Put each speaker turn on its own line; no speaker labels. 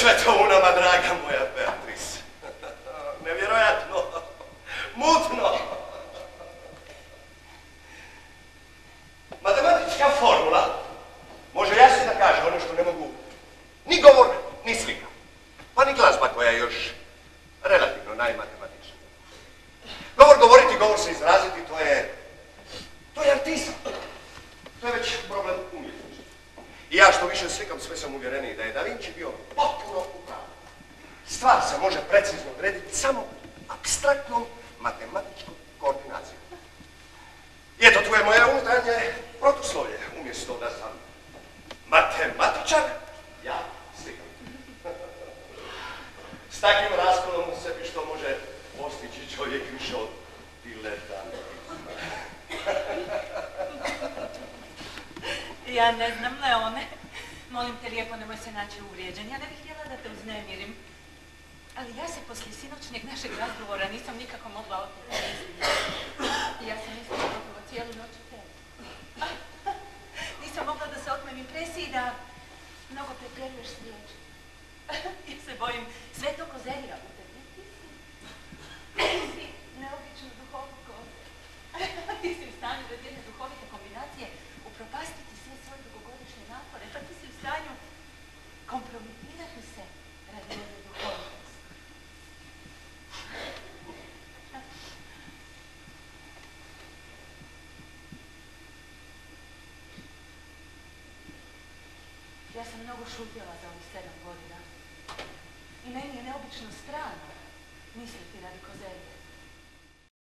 sve to u nama, draga moja Beatrice? Nevjerojatno. Mutno. Matematička formula može jasno da kaže ono što ne mogu ni govor, ni slika. Pa ni glazba koja je još relativno najmatematičnija. Govor govoriti, govor se izraziti, to je artizam. To je već problem umjetnosti. I ja što više slikam, sve sam uvjereniji da je Da Vinci bio potpuno u pravu. Stvar se može precizno odrediti samo apstraktnom matematičkom koordinacijom. I eto, tu je moje unutarnje protuslovlje. Umjesto da sam matematičar, ja slikam. S takvim raskolom u sebi što može postići čovjek više od diletantizma.
Ja ne znam, Leone. Molim te lijepo, nemoj se naći uvrijeđen. Ja ne bih htjela da te uznemirim. Ali ja se poslije sinoćnjeg našeg razgovora nisam nikako mogla oteti misliti. Ja sam mislila gotovo cijelu noć u tebi. Nisam mogla da se otmem impresiji da mnogo pretjeruješ s riječi. Ja se bojim sve to kozerija u tebi. Ti si neobično duhovit kozer. Ti si u stanju bez jedne duhovite kombinacije upropastiti sve svoje dugogodišnje napore. Pa ti si u stanju kompromitirati se radi jedne duhovitosti. Ja sam mnogo šutjela za ovih 7 godina. I meni je neobično strano misliti radi kozerije.